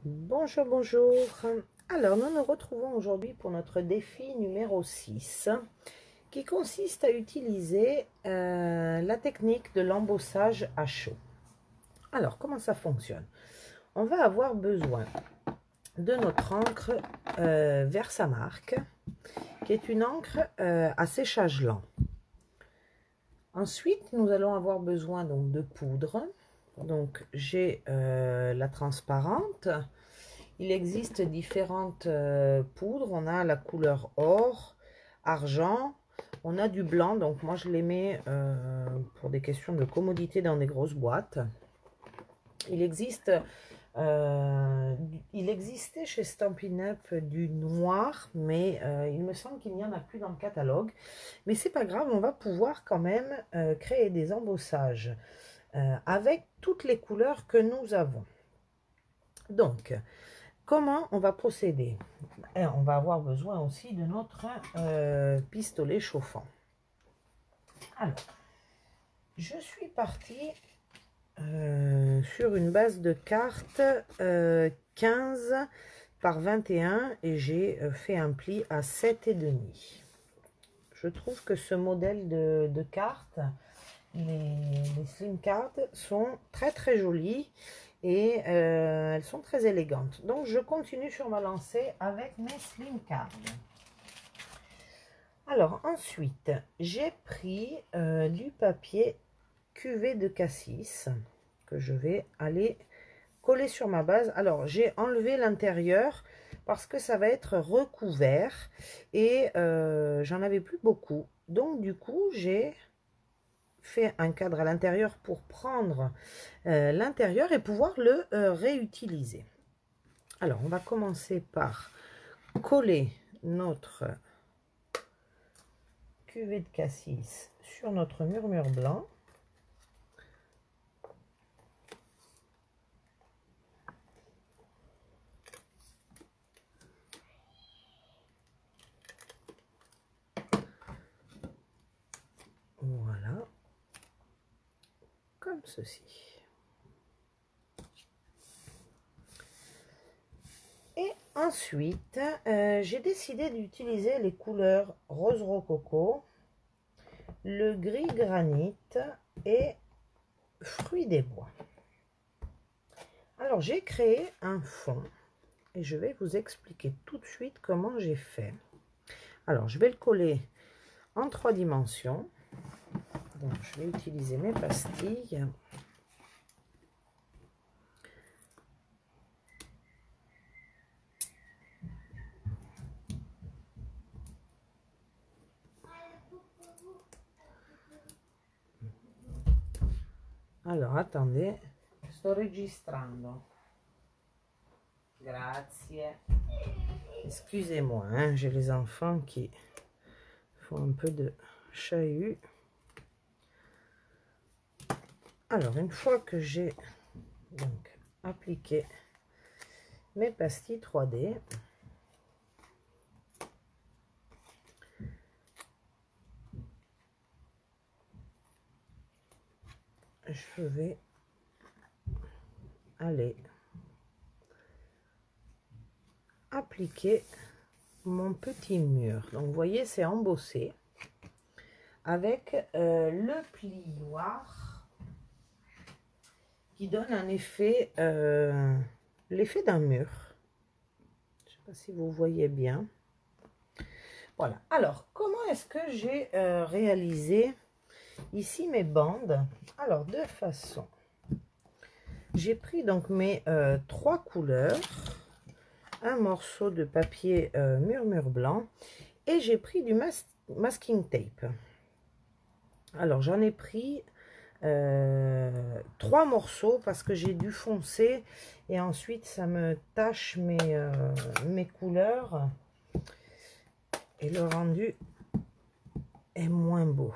Bonjour, bonjour. Alors, nous nous retrouvons aujourd'hui pour notre défi numéro 6 qui consiste à utiliser la technique de l'embossage à chaud. Alors, comment ça fonctionne? On va avoir besoin de notre encre Versamark, qui est une encre à séchage lent. Ensuite, nous allons avoir besoin donc de poudre. Donc, j'ai la transparente. Il existe différentes poudres. On a la couleur or, argent. On a du blanc. Donc moi, je les mets pour des questions de commodité dans des grosses boîtes. Il existait chez Stampin' Up du noir, mais il me semble qu'il n'y en a plus dans le catalogue. Mais c'est pas grave, on va pouvoir quand même créer des embossages avec toutes les couleurs que nous avons. Donc, comment on va procéder? Et on va avoir besoin aussi de notre pistolet chauffant. Alors, je suis partie sur une base de cartes 15 par 21 et j'ai fait un pli à 7,5. Je trouve que ce modèle de cartes, les slim cards, sont très jolies et elles sont très élégantes. Donc je continue sur ma lancée avec mes slim cards. Alors ensuite, j'ai pris du papier cuvée de cassis que je vais aller coller sur ma base. Alors j'ai enlevé l'intérieur parce que ça va être recouvert et j'en avais plus beaucoup. Donc du coup, j'ai fait un cadre à l'intérieur pour prendre l'intérieur et pouvoir le réutiliser. Alors, on va commencer par coller notre cuvée de cassis sur notre murmure blanc. Voilà, comme ceci. Et ensuite, j'ai décidé d'utiliser les couleurs rose rococo, le gris granit et fruits des bois. Alors, j'ai créé un fond et je vais vous expliquer tout de suite comment j'ai fait. Alors, je vais le coller en 3 dimensions. Donc, je vais utiliser mes pastilles. Alors, attendez, sto registrando. Grazie. Excusez-moi, hein, j'ai les enfants qui font un peu de chahut. Alors, une fois que j'ai donc appliqué mes pastilles 3D, je vais aller appliquer mon petit mur. Donc, vous voyez, c'est embossé avec le plioir qui donne un effet, l'effet d'un mur. Je ne sais pas si vous voyez bien. Voilà. Alors, comment est-ce que j'ai réalisé ici mes bandes? Alors, de façon, j'ai pris donc mes 3 couleurs, un morceau de papier murmure blanc et j'ai pris du masking tape. Alors, j'en ai pris 3 morceaux parce que j'ai dû foncer et ensuite ça me tache mes couleurs et le rendu est moins beau.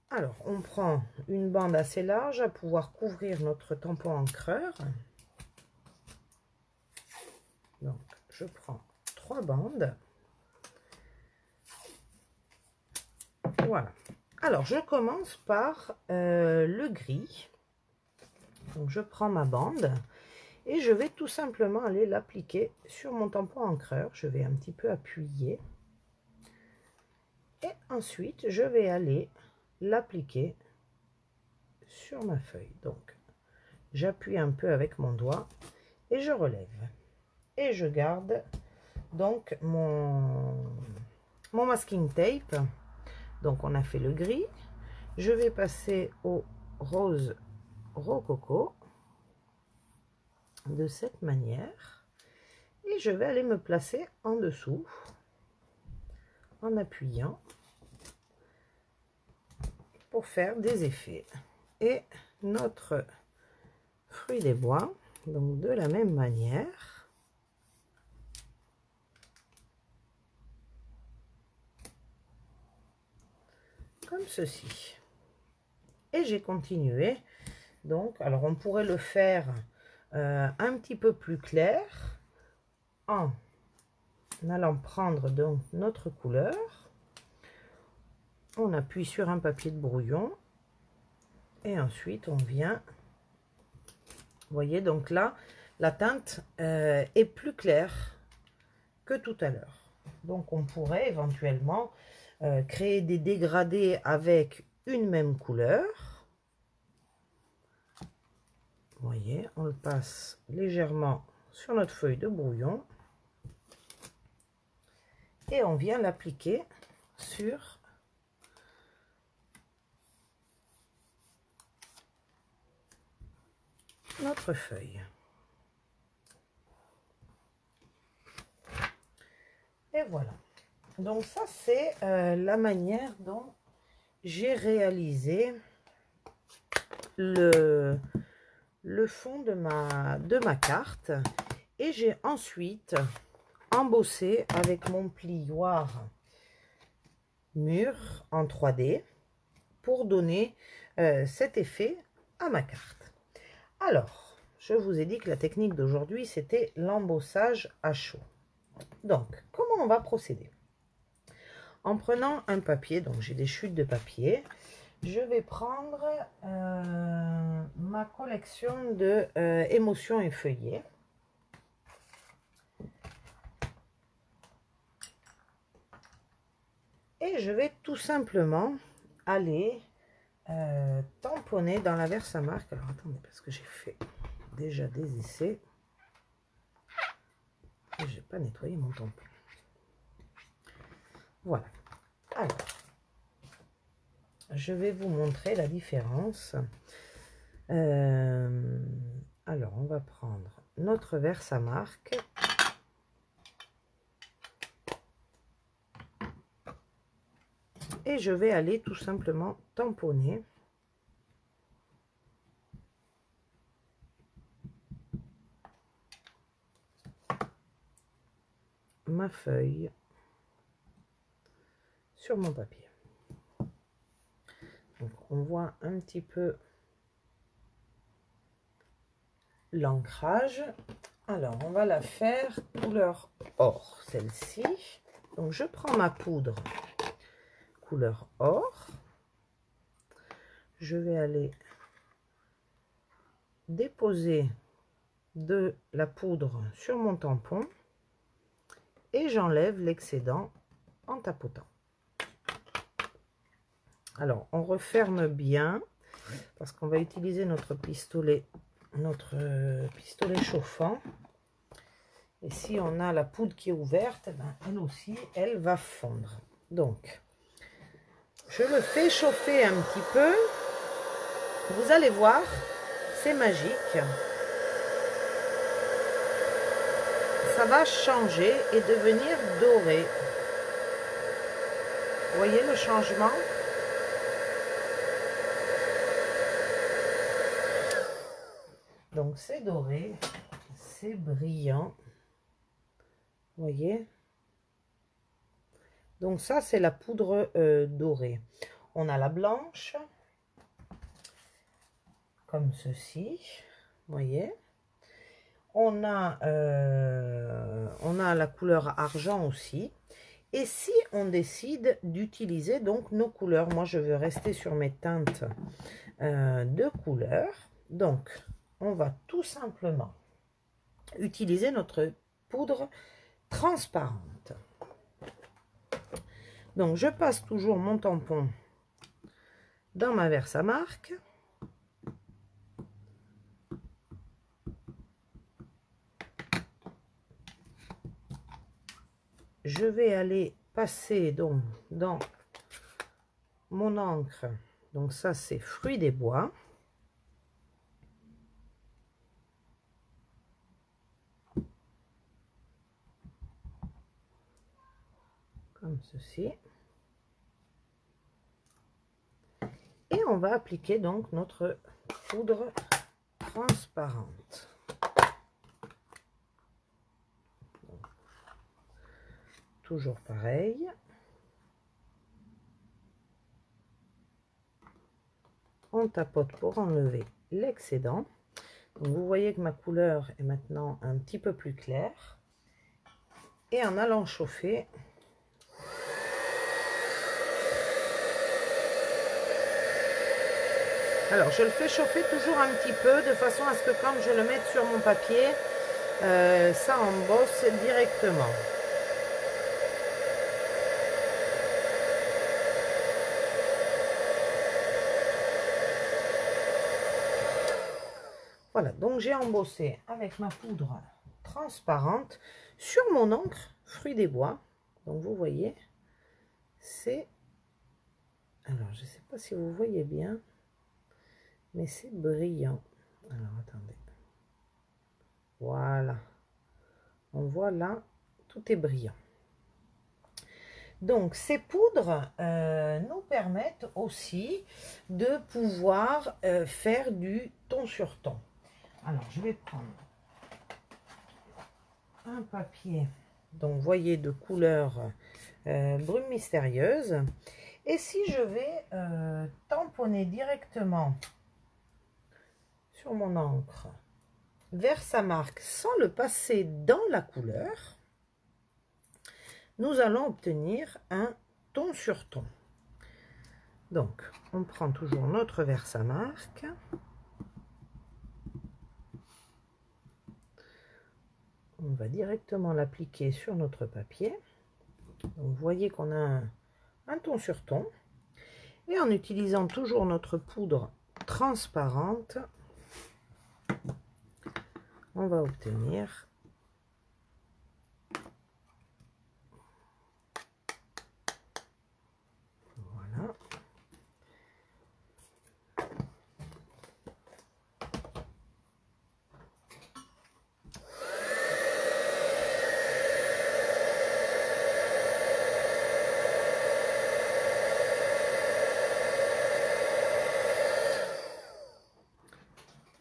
Alors, on prend une bande assez large à pouvoir couvrir notre tampon encreur. Donc, je prends 3 bandes. Voilà. Alors, je commence par le gris. Donc je prends ma bande et je vais tout simplement aller l'appliquer sur mon tampon encreur. Je vais un petit peu appuyer. Et ensuite, je vais aller l'appliquer sur ma feuille. Donc, j'appuie un peu avec mon doigt et je relève. Et je garde donc mon masking tape. Donc, on a fait le gris. Je vais passer au rose rococo de cette manière. Et je vais aller me placer en dessous en appuyant pour faire des effets. Et notre fruit des bois, donc de la même manière, comme ceci. Et j'ai continué. Donc, alors on pourrait le faire un petit peu plus clair en allant prendre donc notre couleur. On appuie sur un papier de brouillon et ensuite on vient, vous voyez, donc là la teinte est plus claire que tout à l'heure. Donc on pourrait éventuellement créer des dégradés avec une même couleur. Vous voyez, on le passe légèrement sur notre feuille de brouillon et on vient l'appliquer sur notre feuille. Et voilà. Donc ça, c'est la manière dont j'ai réalisé le fond de ma carte. Et j'ai ensuite embossé avec mon plioir mûr en 3D pour donner cet effet à ma carte. Alors, je vous ai dit que la technique d'aujourd'hui, c'était l'embossage à chaud. Donc, comment on va procéder? En prenant un papier, donc j'ai des chutes de papier, je vais prendre ma collection de émotions et feuillets. Et je vais tout simplement aller tamponner dans la Versamark. Alors attendez, parce que j'ai fait déjà des essais. Et j'ai pas nettoyé mon tampon. Voilà. Alors, je vais vous montrer la différence. Alors, on va prendre notre Versamark. Et je vais aller tout simplement tamponner ma feuille sur mon papier. Donc on voit un petit peu l'ancrage. Alors on va la faire couleur or, celle-ci. Donc je prends ma poudre couleur or. Je vais aller déposer de la poudre sur mon tampon et j'enlève l'excédent en tapotant. Alors on referme bien parce qu'on va utiliser notre pistolet chauffant, et si on a la poudre qui est ouverte, ben, elle aussi elle va fondre. Donc je le fais chauffer un petit peu, vous allez voir, c'est magique. Ça va changer et devenir doré. Vous voyez le changement? Donc c'est doré, c'est brillant. Vous voyez? Donc ça c'est la poudre dorée. On a la blanche, comme ceci. Vous voyez? On a la couleur argent aussi. Et si on décide d'utiliser donc nos couleurs, moi je veux rester sur mes teintes de couleurs. Donc on va tout simplement utiliser notre poudre transparente. Donc, je passe toujours mon tampon dans ma Versamark. Je vais aller passer donc dans mon encre. Donc ça, c'est Fruits des Bois. Comme ceci. Et on va appliquer donc notre poudre transparente. Donc, toujours pareil. On tapote pour enlever l'excédent. Vous voyez que ma couleur est maintenant un petit peu plus claire. Et en allant chauffer, alors je le fais chauffer toujours un petit peu de façon à ce que quand je le mette sur mon papier, ça embosse directement. Voilà, donc j'ai embossé avec ma poudre transparente sur mon encre Fruits des Bois. Donc vous voyez, c'est... Alors je ne sais pas si vous voyez bien, mais c'est brillant. Alors attendez. Voilà. On voit là, tout est brillant. Donc ces poudres nous permettent aussi de pouvoir faire du ton sur ton. Alors je vais prendre un papier, donc vous voyez, de couleur brume mystérieuse. Et si je vais tamponner directement sur mon encre Versamark sans le passer dans la couleur, nous allons obtenir un ton sur ton. Donc, on prend toujours notre Versamark. On va directement l'appliquer sur notre papier. Donc, vous voyez qu'on a un ton sur ton. Et en utilisant toujours notre poudre transparente, on va obtenir voilà.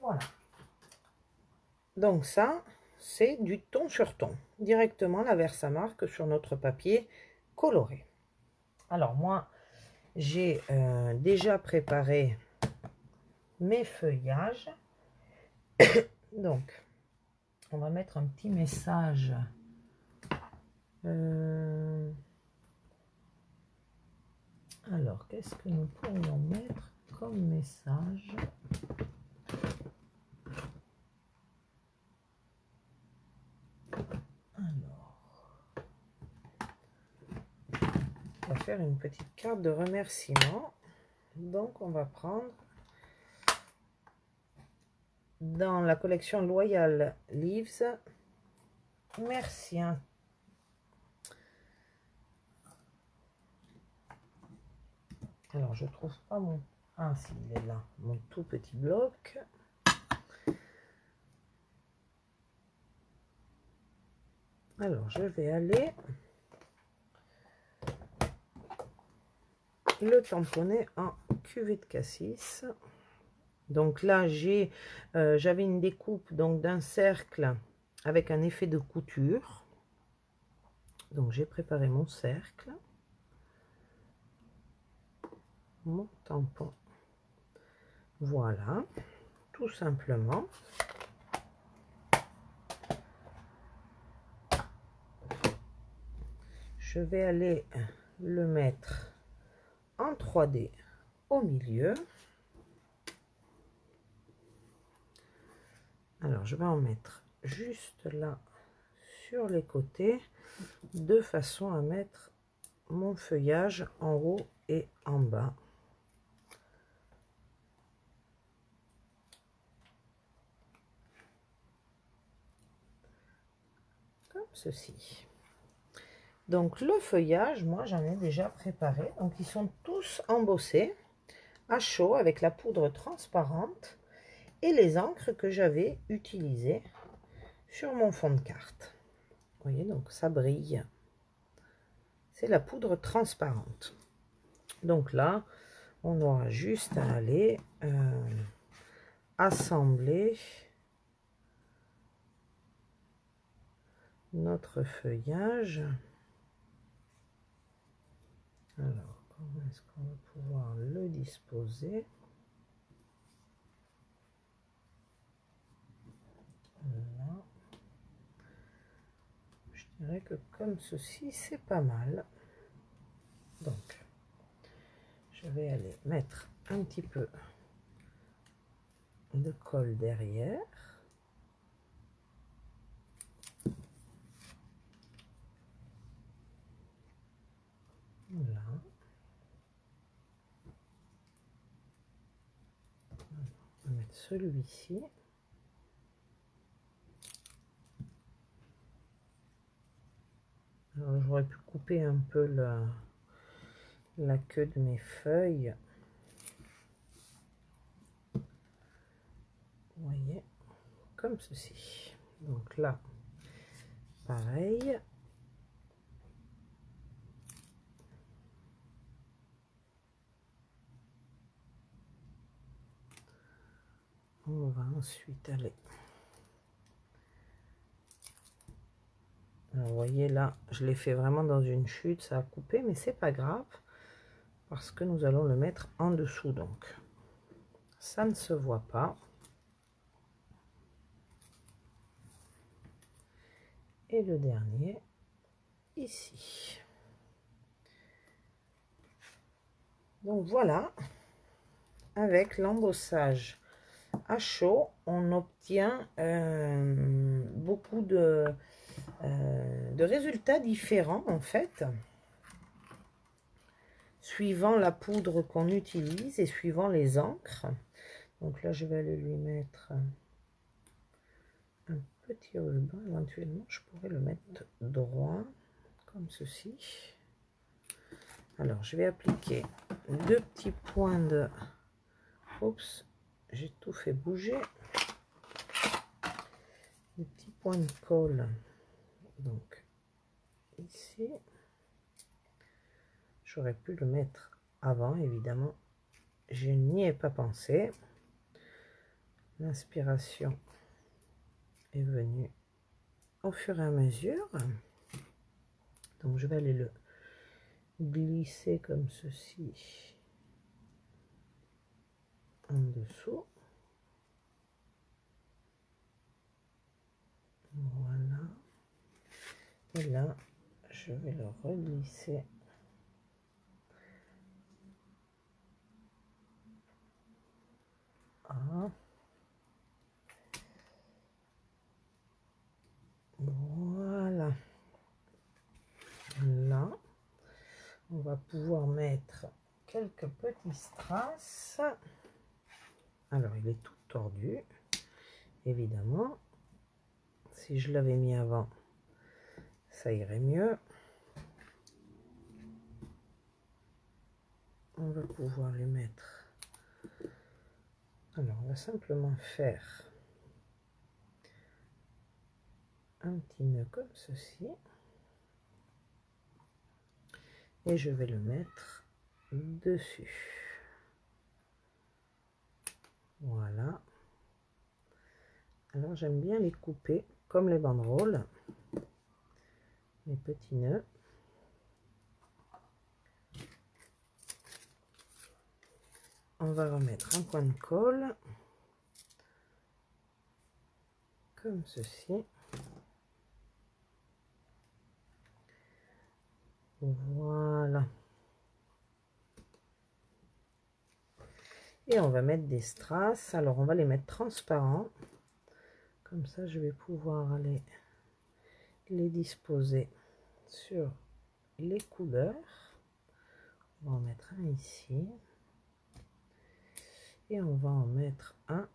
Voilà. Donc ça, c'est du ton sur ton. Directement la Versamark sur notre papier coloré. Alors moi, j'ai déjà préparé mes feuillages. Donc, on va mettre un petit message. Alors, qu'est-ce que nous pourrions mettre comme message? On va faire une petite carte de remerciement. Donc, on va prendre dans la collection Loyal Leaves. Merci. Alors, je trouve pas mon... Ah, si, il est là. Mon tout petit bloc. Alors, je vais aller le tamponner en cuvée de cassis. Donc là, j'avais une découpe donc d'un cercle avec un effet de couture. Donc, j'ai préparé mon cercle. Mon tampon. Voilà, tout simplement. Je vais aller le mettre en 3D au milieu. Alors, je vais en mettre juste là sur les côtés, de façon à mettre mon feuillage en haut et en bas. Comme ceci. Donc le feuillage, moi j'en ai déjà préparé. Donc ils sont tous embossés à chaud avec la poudre transparente et les encres que j'avais utilisées sur mon fond de carte. Vous voyez, donc ça brille. C'est la poudre transparente. Donc là, on aura juste à aller assembler notre feuillage. Alors, comment est-ce qu'on va pouvoir le disposer? Là. Je dirais que comme ceci, c'est pas mal. Donc, je vais aller mettre un petit peu de colle derrière. Voilà. On va mettre celui-ci. Alors, j'aurais pu couper un peu la queue de mes feuilles. Vous voyez, comme ceci. Donc là, pareil. On va ensuite aller. Alors, vous voyez là, je l'ai fait vraiment dans une chute, ça a coupé, mais c'est pas grave parce que nous allons le mettre en dessous, donc ça ne se voit pas. Et le dernier ici. Donc voilà, avec l'embossage à chaud, on obtient beaucoup de résultats différents en fait, suivant la poudre qu'on utilise et suivant les encres. Donc là, je vais aller lui mettre un petit ruban. Éventuellement, je pourrais le mettre droit, comme ceci. Alors, je vais appliquer 2 petits points de... Oups, j'ai tout fait bouger. Des petits points de colle. Donc, ici. J'aurais pu le mettre avant, évidemment. Je n'y ai pas pensé. L'inspiration est venue au fur et à mesure. Donc, je vais aller le glisser comme ceci en dessous. Voilà. Et là, je vais le reglisser. Ah. Voilà. Là, on va pouvoir mettre quelques petits strass. Alors, il est tout tordu, évidemment. Si je l'avais mis avant, ça irait mieux. On va pouvoir les mettre. Alors, on va simplement faire un petit nœud comme ceci. Et je vais le mettre dessus. Voilà. Alors, j'aime bien les couper comme les banderoles. Les petits nœuds. On va remettre un point de colle. Comme ceci. Voilà. Et on va mettre des strass. Alors, on va les mettre transparents. Comme ça, je vais pouvoir aller les disposer sur les couleurs. On va en mettre un ici. Et on va en mettre un